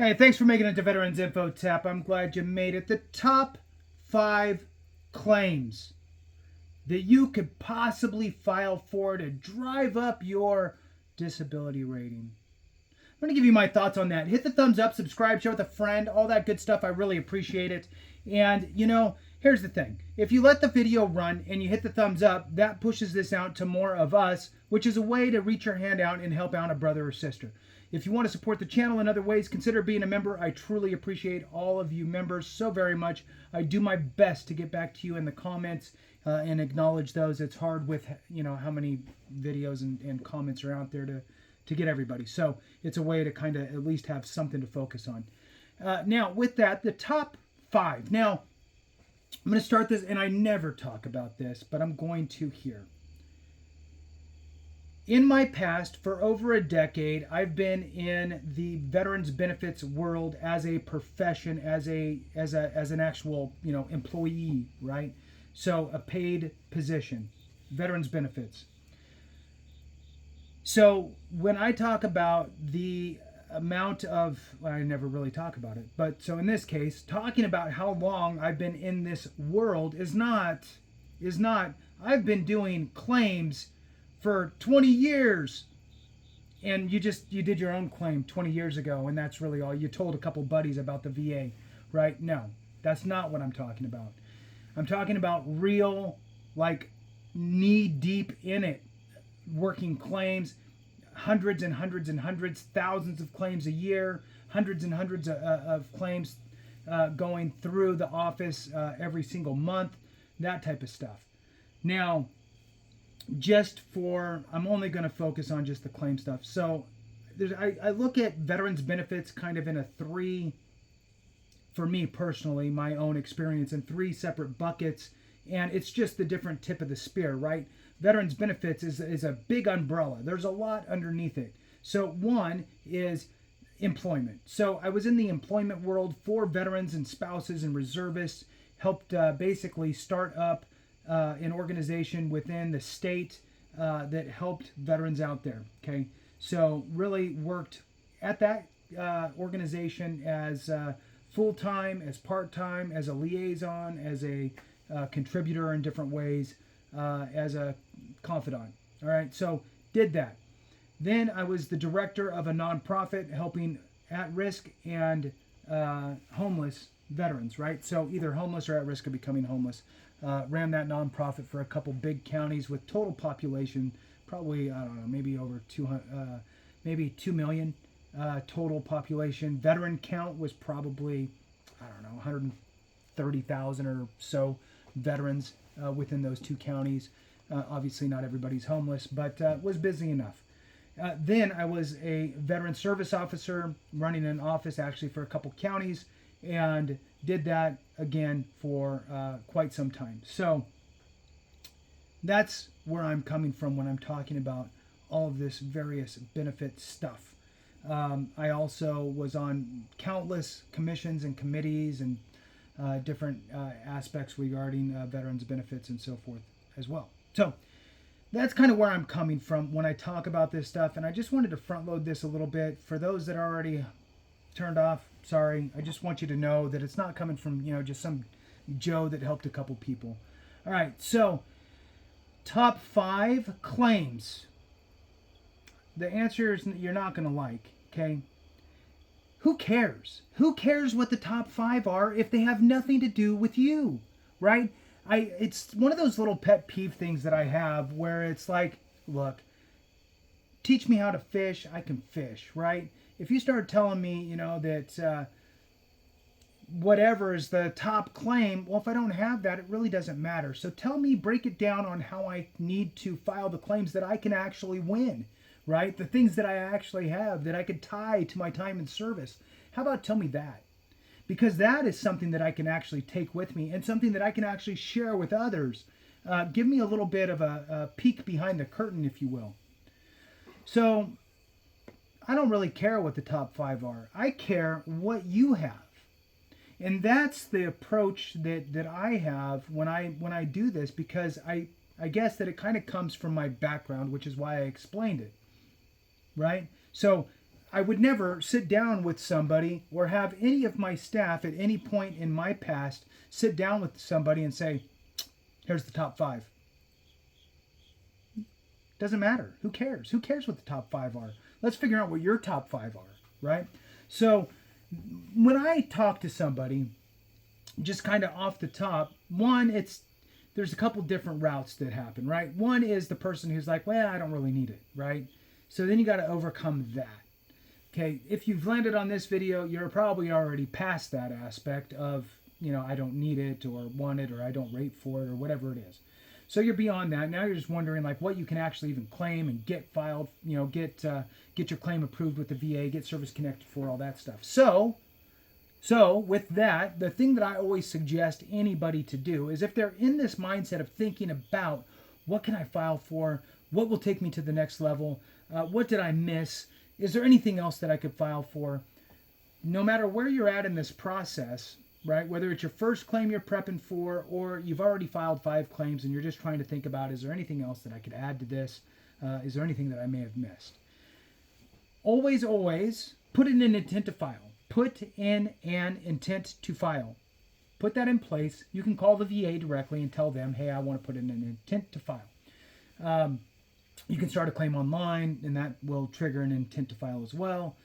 Hey, thanks for making it to Veterans Info Tap. I'm glad you made it. The top 5 claims that you could possibly file for to drive up your disability rating. I'm going to give you my thoughts on that. Hit the thumbs up, subscribe, share with a friend, all that good stuff. I really appreciate it. And, here's the thing. If you let the video run and you hit the thumbs up, that pushes this out to more of us, which is a way to reach your hand out and help out a brother or sister. If you want to support the channel in other ways, consider being a member. I truly appreciate all of you members so very much. I do my best to get back to you in the comments and acknowledge those. It's hard with, how many videos and comments are out there to get everybody. So it's a way to kind of at least have something to focus on. Now, with that, the top 5. Now, I'm going to start this, and I never talk about this, but I'm going to here. In my past, for over a decade, I've been in the veterans benefits world as a profession, as an actual, employee, right? So a paid position, veterans benefits. So when I talk about the amount of, well, I never really talk about it, but so in this case, talking about how long I've been in this world is not, I've been doing claims for 20 years, and you did your own claim 20 years ago, and that's really all. You told a couple buddies about the VA, right? No, that's not what I'm talking about. I'm talking about real, like, knee deep in it, working claims, hundreds and hundreds and hundreds, thousands of claims a year, hundreds and hundreds of claims going through the office every single month, that type of stuff. Now, I'm only going to focus on just the claim stuff. So I look at veterans benefits kind of in a 3, for me personally, my own experience, in 3 separate buckets. And it's just the different tip of the spear, right? Veterans benefits is a big umbrella. There's a lot underneath it. So one is employment. So I was in the employment world for veterans and spouses and reservists, helped basically start up an organization within the state that helped veterans out there. Okay, so really worked at that organization as full-time, as part-time, as a liaison, as a contributor in different ways, as a confidant. All right, so did that. Then I was the director of a nonprofit helping at-risk and homeless veterans, right? So either homeless or at risk of becoming homeless. Ran that nonprofit for a couple big counties with total population, probably, I don't know, maybe over 200, maybe 2 million total population. Veteran count was probably, I don't know, 130,000 or so veterans within those 2 counties. Obviously not everybody's homeless, but was busy enough. Then I was a veteran service officer running an office actually for a couple counties, and did that again for quite some time. So that's where I'm coming from when I'm talking about all of this various benefit stuff. I also was on countless commissions and committees and different aspects regarding veterans benefits and so forth as well. So that's kind of where I'm coming from when I talk about this stuff. And I just wanted to front load this a little bit. For those that are already turned off, sorry. I just want you to know that it's not coming from, just some Joe that helped a couple people. All right, so top 5 claims. The answer is you're not going to like, okay? Who cares? Who cares what the top 5 are if they have nothing to do with you, right? It's one of those little pet peeve things that I have where it's like, look, teach me how to fish, I can fish, right? If you start telling me, that whatever is the top claim, well, if I don't have that, it really doesn't matter. So tell me, break it down on how I need to file the claims that I can actually win, right? The things that I actually have that I could tie to my time in service. How about tell me that? Because that is something that I can actually take with me and something that I can actually share with others. Give me a little bit of a peek behind the curtain, if you will. So I don't really care what the top 5 are. I care what you have. And that's the approach that I have when I do this, because I guess that it kind of comes from my background, which is why I explained it. Right? So I would never sit down with somebody or have any of my staff at any point in my past sit down with somebody and say, here's the top 5. Doesn't matter. Who cares? Who cares what the top 5 are? Let's figure out what your top 5 are, right? So when I talk to somebody, just kind of off the top, there's a couple different routes that happen, right? One is the person who's like, well, I don't really need it, right? So then you got to overcome that. Okay, if you've landed on this video, you're probably already past that aspect of, I don't need it or want it or I don't rate for it or whatever it is. So you're beyond that. Now you're just wondering like what you can actually even claim and get filed, get your claim approved with the VA, get service connected for, all that stuff. So with that, the thing that I always suggest anybody to do is if they're in this mindset of thinking about what can I file for, what will take me to the next level, what did I miss, is there anything else that I could file for? No matter where you're at in this process, right, whether it's your first claim you're prepping for or you've already filed 5 claims and you're just trying to think about, is there anything else that I could add to this? Is there anything that I may have missed? Always put in an intent to file. Put in an intent to file. Put that in place. You can call the VA directly and tell them, hey, I want to put in an intent to file. You can start a claim online, and that will trigger an intent to file as well.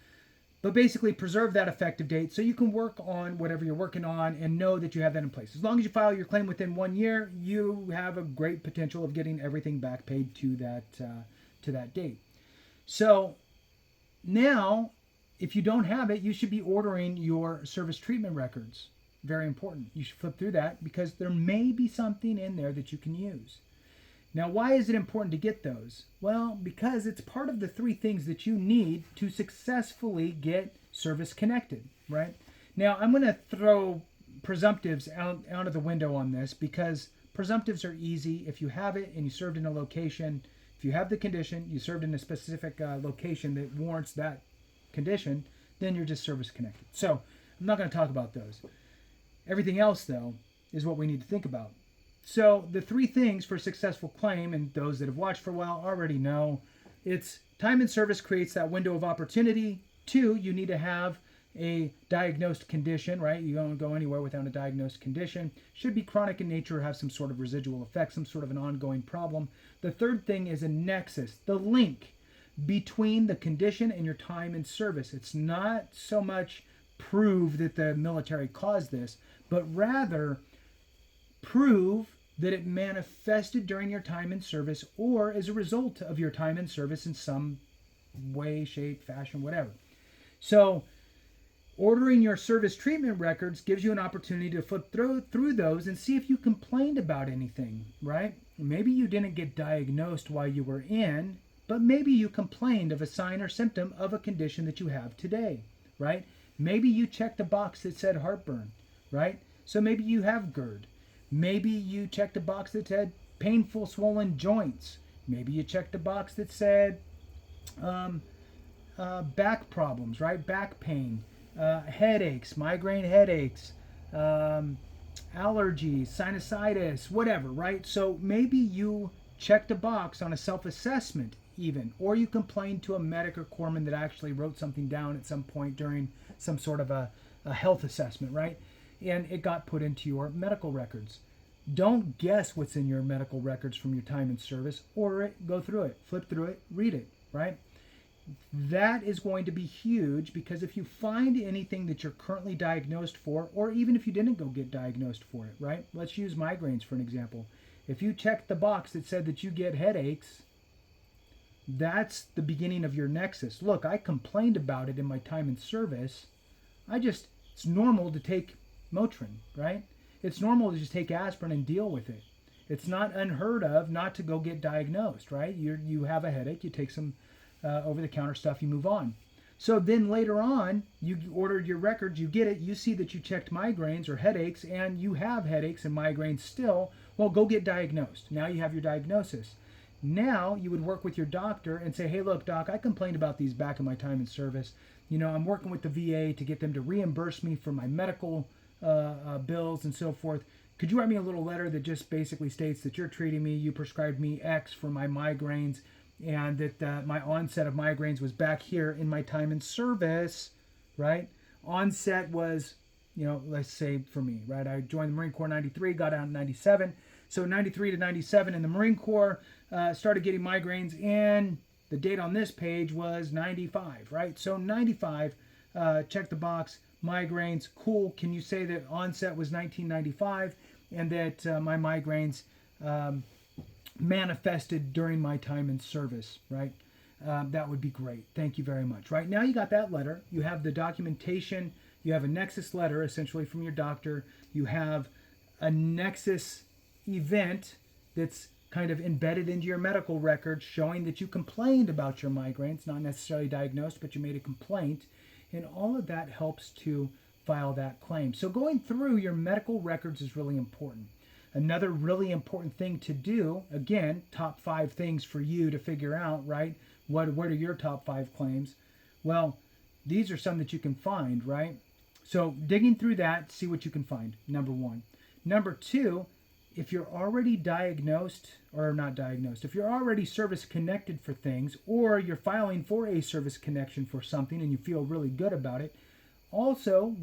But basically, preserve that effective date so you can work on whatever you're working on and know that you have that in place. As long as you file your claim within 1 year, you have a great potential of getting everything back paid to that date. So now, if you don't have it, you should be ordering your service treatment records. Very important. You should flip through that because there may be something in there that you can use. Now, why is it important to get those? Well, because it's part of the 3 things that you need to successfully get service connected, right? Now, I'm going to throw presumptives out of the window on this because presumptives are easy. If you have it and you served in a location, if you have the condition, you served in a specific location that warrants that condition, then you're just service connected. So I'm not going to talk about those. Everything else, though, is what we need to think about. So the 3 things for a successful claim, and those that have watched for a while already know, it's time and service creates that window of opportunity. 2, you need to have a diagnosed condition, right? You don't go anywhere without a diagnosed condition. Should be chronic in nature or have some sort of residual effect, some sort of an ongoing problem. The 3rd thing is a nexus, the link between the condition and your time in service. It's not so much prove that the military caused this, but rather prove that it manifested during your time in service or as a result of your time in service in some way, shape, fashion, whatever. So ordering your service treatment records gives you an opportunity to flip through those and see if you complained about anything, right? Maybe you didn't get diagnosed while you were in, but maybe you complained of a sign or symptom of a condition that you have today, right? Maybe you checked a box that said heartburn, right? So maybe you have GERD. Maybe you checked a box that said painful swollen joints. Maybe you checked a box that said back problems, right? Back pain, headaches, migraine headaches, allergies, sinusitis, whatever, right? So maybe you checked a box on a self-assessment even, or you complained to a medic or corpsman that actually wrote something down at some point during some sort of a health assessment, right? And it got put into your medical records. Don't guess what's in your medical records from your time in service. Order it, go through it, flip through it, read it, right? That is going to be huge because if you find anything that you're currently diagnosed for, or even if you didn't go get diagnosed for it, right? Let's use migraines for an example. If you checked the box that said that you get headaches, that's the beginning of your nexus. Look, I complained about it in my time in service. It's normal to take Motrin, right? It's normal to just take aspirin and deal with it. It's not unheard of not to go get diagnosed, right? You have a headache, you take some over-the-counter stuff, you move on. So then later on, you ordered your records, you get it, you see that you checked migraines or headaches, and you have headaches and migraines still. Well, go get diagnosed. Now you have your diagnosis. Now you would work with your doctor and say, hey, look, doc, I complained about these back in my time in service. I'm working with the VA to get them to reimburse me for my medical bills and so forth. Could you write me a little letter that just basically states that you're treating me, you prescribed me X for my migraines, and that my onset of migraines was back here in my time in service, right? Onset was, let's say for me, right? I joined the Marine Corps in 93, got out in 97. So 93 to 97 in the Marine Corps, started getting migraines, and the date on this page was 95, right? So 95, check the box, migraines, cool. Can you say that onset was 1995 and that my migraines manifested during my time in service, right? That would be great. Thank you very much. Right now you got that letter. You have the documentation. You have a Nexus letter, essentially from your doctor. You have a Nexus event that's kind of embedded into your medical records showing that you complained about your migraines, not necessarily diagnosed, but you made a complaint. And all of that helps to file that claim. So going through your medical records is really important. Another really important thing to do, again, top 5 things for you to figure out, right? What are your top 5 claims? Well, these are some that you can find, right? So digging through that, see what you can find, number 1. Number 2, if you're already diagnosed, or not diagnosed, if you're already service connected for things, or you're filing for a service connection for something and you feel really good about it, also,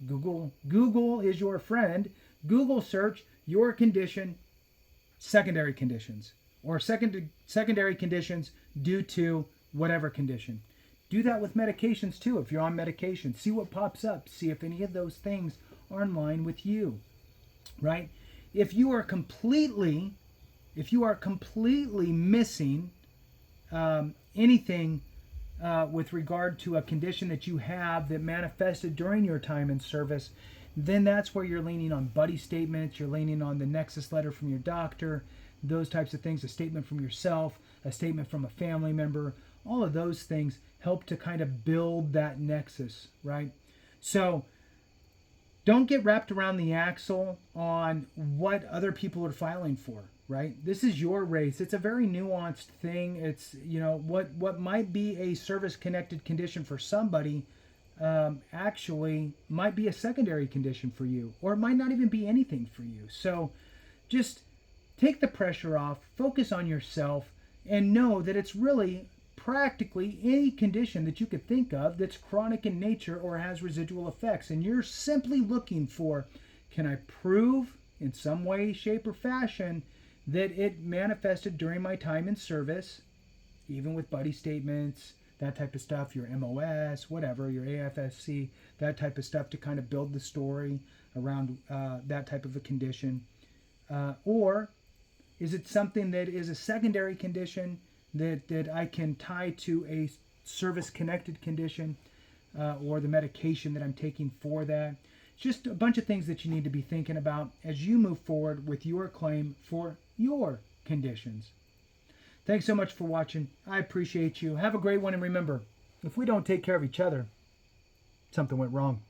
Google is your friend. Google search your condition, secondary conditions, or secondary conditions due to whatever condition. Do that with medications too. If you're on medication, see what pops up. See if any of those things are in line with you, right? If you are completely missing anything with regard to a condition that you have that manifested during your time in service, then that's where you're leaning on buddy statements, you're leaning on the Nexus letter from your doctor, those types of things, a statement from yourself, a statement from a family member. All of those things help to kind of build that nexus, right? So don't get wrapped around the axle on what other people are filing for, right? This is your race. It's a very nuanced thing. It's, what might be a service-connected condition for somebody actually might be a secondary condition for you, or it might not even be anything for you. So just take the pressure off, focus on yourself, and know that it's really practically any condition that you could think of that's chronic in nature or has residual effects. And you're simply looking for, can I prove in some way, shape, or fashion that it manifested during my time in service, even with buddy statements, that type of stuff, your MOS, whatever, your AFSC, that type of stuff to kind of build the story around that type of a condition. Or is it something that is a secondary condition that I can tie to a service-connected condition or the medication that I'm taking for that? Just a bunch of things that you need to be thinking about as you move forward with your claim for your conditions. Thanks so much for watching. I appreciate you. Have a great one, and remember, if we don't take care of each other, something went wrong.